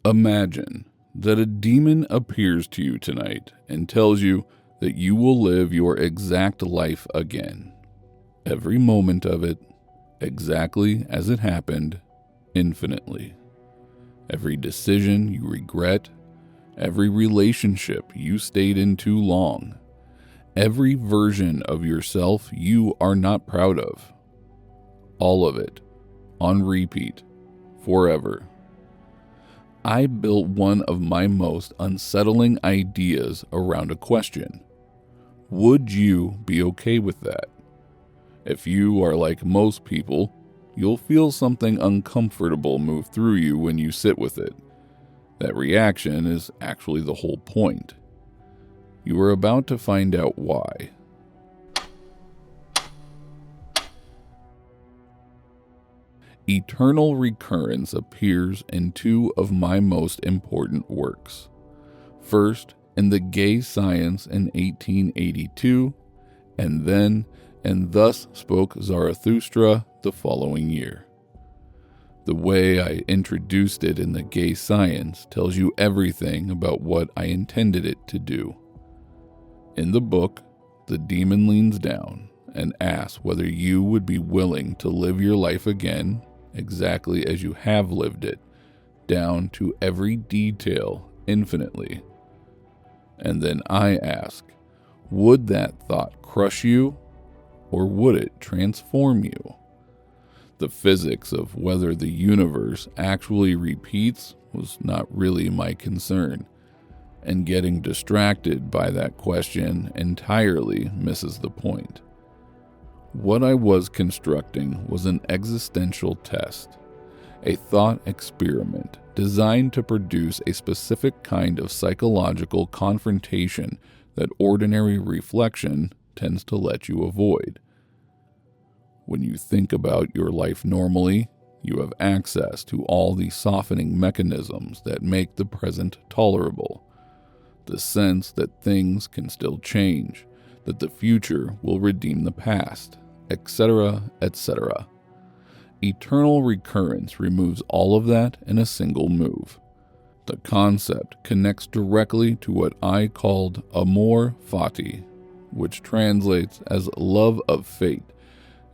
Imagine that a demon appears to you tonight and tells you that you will live your exact life again. Every moment of it, exactly as it happened, infinitely. Every decision you regret, every relationship you stayed in too long, every version of yourself you are not proud of. All of it, on repeat, forever. I built one of my most unsettling ideas around a question. Would you be okay with that? If you are like most people, you'll feel something uncomfortable move through you when you sit with it. That reaction is actually the whole point. You are about to find out why. Eternal recurrence appears in two of my most important works. First, in the Gay Science in 1882, and then in Thus Spoke Zarathustra the following year. The way I introduced it in the Gay Science tells you everything about what I intended it to do. In the book, the demon leans down and asks whether you would be willing to live your life again exactly as you have lived it, down to every detail infinitely. And then I ask, would that thought crush you, or would it transform you? The physics of whether the universe actually repeats was not really my concern, and getting distracted by that question entirely misses the point. What I was constructing was an existential test, a thought experiment designed to produce a specific kind of psychological confrontation that ordinary reflection tends to let you avoid. When you think about your life normally, you have access to all the softening mechanisms that make the present tolerable. The sense that things can still change, that the future will redeem the past, etc., etc. Eternal recurrence removes all of that in a single move. The concept connects directly to what I called amor fati, which translates as love of fate,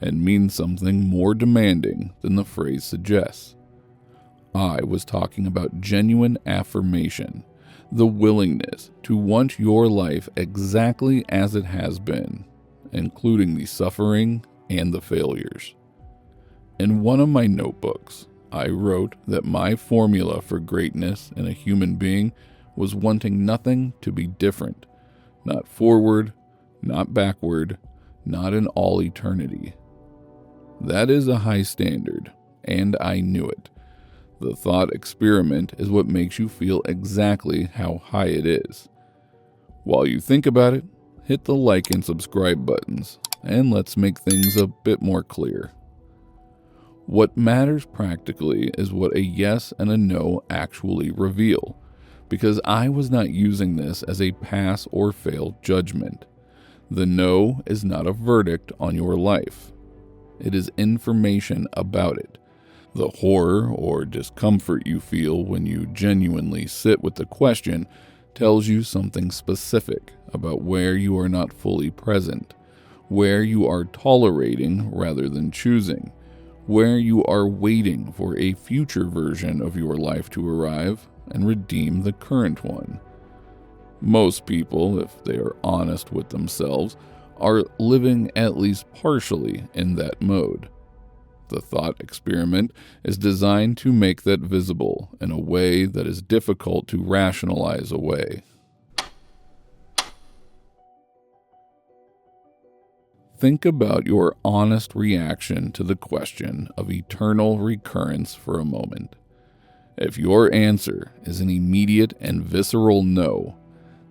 and means something more demanding than the phrase suggests. I was talking about genuine affirmation, the willingness to want your life exactly as it has been, including the suffering and the failures. In one of my notebooks, I wrote that my formula for greatness in a human being was wanting nothing to be different, not forward, not backward, not in all eternity. That is a high standard, and I knew it. The thought experiment is what makes you feel exactly how high it is. While you think about it, hit the like and subscribe buttons, and let's make things a bit more clear. What matters practically is what a yes and a no actually reveal, because I was not using this as a pass or fail judgment. The no is not a verdict on your life. It is information about it. The horror or discomfort you feel when you genuinely sit with the question tells you something specific about where you are not fully present, where you are tolerating rather than choosing, where you are waiting for a future version of your life to arrive and redeem the current one. Most people, if they are honest with themselves, are living at least partially in that mode. The thought experiment is designed to make that visible in a way that is difficult to rationalize away. Think about your honest reaction to the question of eternal recurrence for a moment. If your answer is an immediate and visceral no,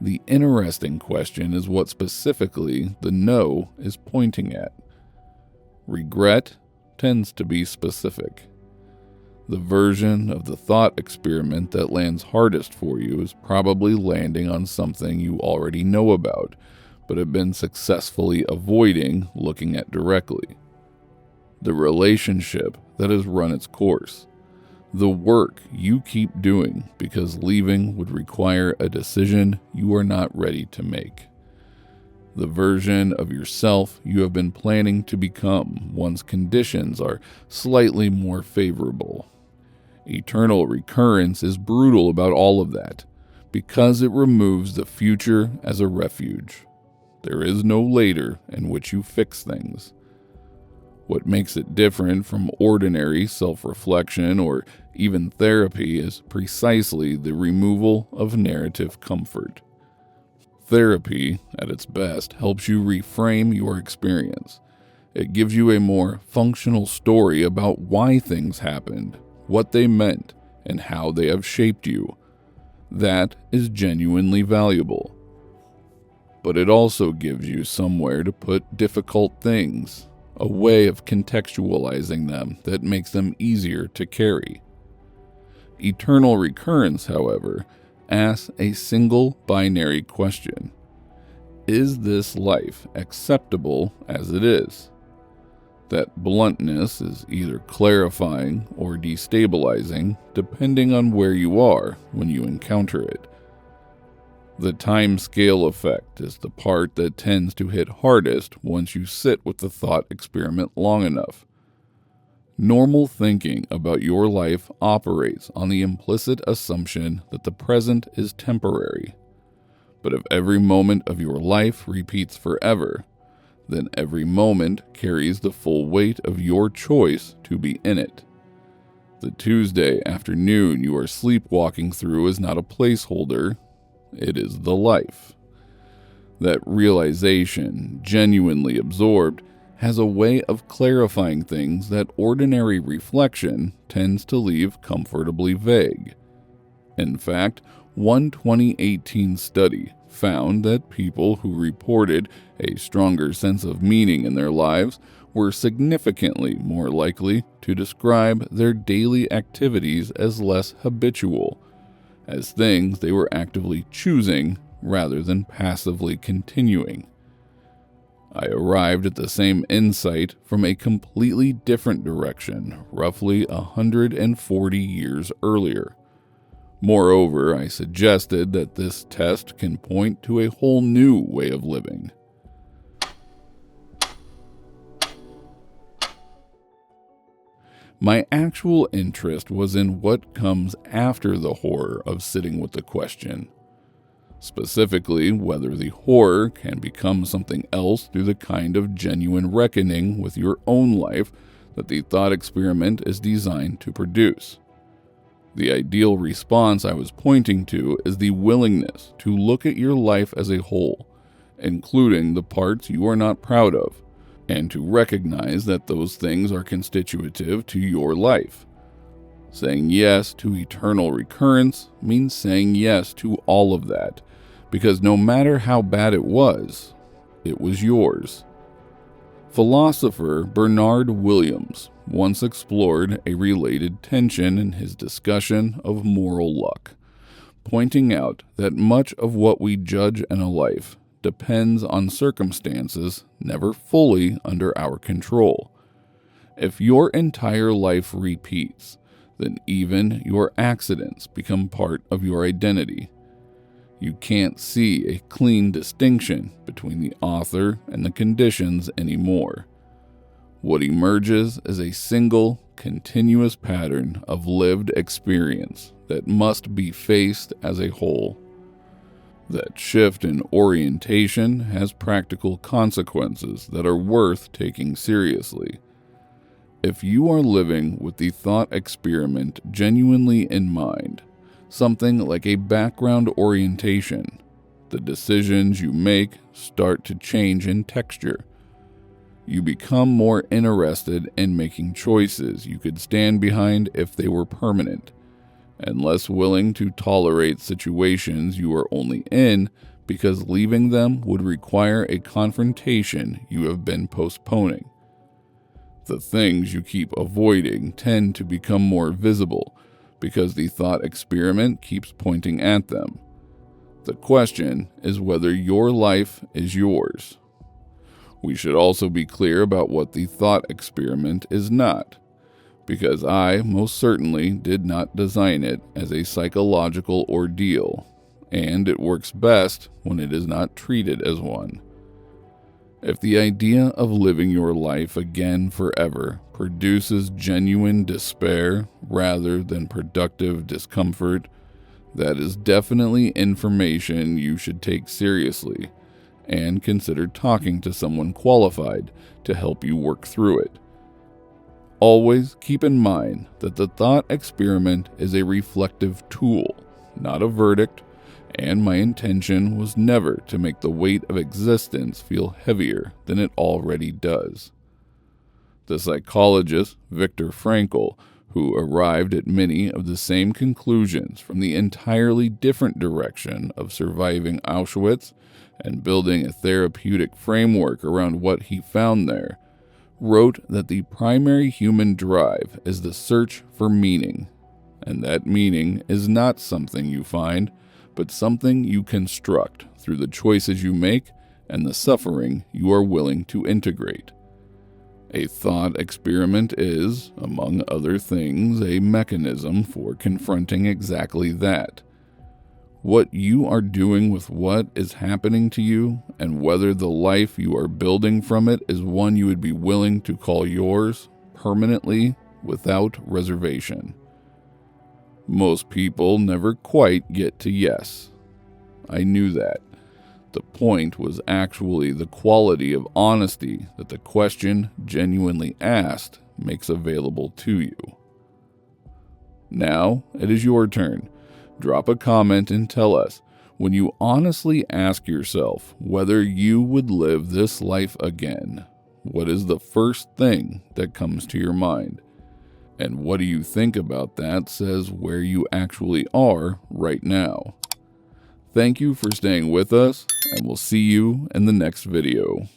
the interesting question is what specifically the no is pointing at. Regret tends to be specific. The version of the thought experiment that lands hardest for you is probably landing on something you already know about, but have been successfully avoiding looking at directly. The relationship that has run its course. The work you keep doing because leaving would require a decision you are not ready to make. The version of yourself you have been planning to become once conditions are slightly more favorable. Eternal recurrence is brutal about all of that, because it removes the future as a refuge. There is no later in which you fix things. What makes it different from ordinary self-reflection or even therapy is precisely the removal of narrative comfort. Therapy, at its best, helps you reframe your experience. It gives you a more functional story about why things happened, what they meant, and how they have shaped you. That is genuinely valuable. But it also gives you somewhere to put difficult things, a way of contextualizing them that makes them easier to carry. Eternal recurrence, however, asks a single binary question. Is this life acceptable as it is? That bluntness is either clarifying or destabilizing, depending on where you are when you encounter it. The time scale effect is the part that tends to hit hardest once you sit with the thought experiment long enough. Normal thinking about your life operates on the implicit assumption that the present is temporary. But if every moment of your life repeats forever, then every moment carries the full weight of your choice to be in it. The Tuesday afternoon you are sleepwalking through is not a placeholder. It is the life. That realization, genuinely absorbed, has a way of clarifying things that ordinary reflection tends to leave comfortably vague. In fact, one 2018 study found that people who reported a stronger sense of meaning in their lives were significantly more likely to describe their daily activities as less habitual, as things they were actively choosing rather than passively continuing. I arrived at the same insight from a completely different direction, roughly 140 years earlier. Moreover, I suggested that this test can point to a whole new way of living. My actual interest was in what comes after the horror of sitting with the question. Specifically, whether the horror can become something else through the kind of genuine reckoning with your own life that the thought experiment is designed to produce. The ideal response I was pointing to is the willingness to look at your life as a whole, including the parts you are not proud of, and to recognize that those things are constitutive to your life. Saying yes to eternal recurrence means saying yes to all of that, because no matter how bad it was yours. Philosopher Bernard Williams once explored a related tension in his discussion of moral luck, pointing out that much of what we judge in a life depends on circumstances never fully under our control. If your entire life repeats, then even your accidents become part of your identity. You can't see a clean distinction between the author and the conditions anymore. What emerges is a single, continuous pattern of lived experience that must be faced as a whole. That shift in orientation has practical consequences that are worth taking seriously. If you are living with the thought experiment genuinely in mind, something like a background orientation, the decisions you make start to change in texture. You become more interested in making choices you could stand behind if they were permanent, and less willing to tolerate situations you are only in because leaving them would require a confrontation you have been postponing. The things you keep avoiding tend to become more visible because the thought experiment keeps pointing at them. The question is whether your life is yours. We should also be clear about what the thought experiment is not. because I most certainly did not design it as a psychological ordeal, and it works best when it is not treated as one. If the idea of living your life again forever produces genuine despair rather than productive discomfort, that is definitely information you should take seriously and consider talking to someone qualified to help you work through it. Always keep in mind that the thought experiment is a reflective tool, not a verdict, and my intention was never to make the weight of existence feel heavier than it already does. The psychologist Viktor Frankl, who arrived at many of the same conclusions from the entirely different direction of surviving Auschwitz and building a therapeutic framework around what he found there, wrote that the primary human drive is the search for meaning, and that meaning is not something you find, but something you construct through the choices you make and the suffering you are willing to integrate. A thought experiment is, among other things, a mechanism for confronting exactly that. What you are doing with what is happening to you, and whether the life you are building from it is one you would be willing to call yours permanently without reservation. Most people never quite get to yes. I knew that. The point was actually the quality of honesty that the question genuinely asked makes available to you. Now it is your turn. Drop a comment and tell us, when you honestly ask yourself whether you would live this life again, what is the first thing that comes to your mind? And what do you think about that says where you actually are right now? Thank you for staying with us, and we'll see you in the next video.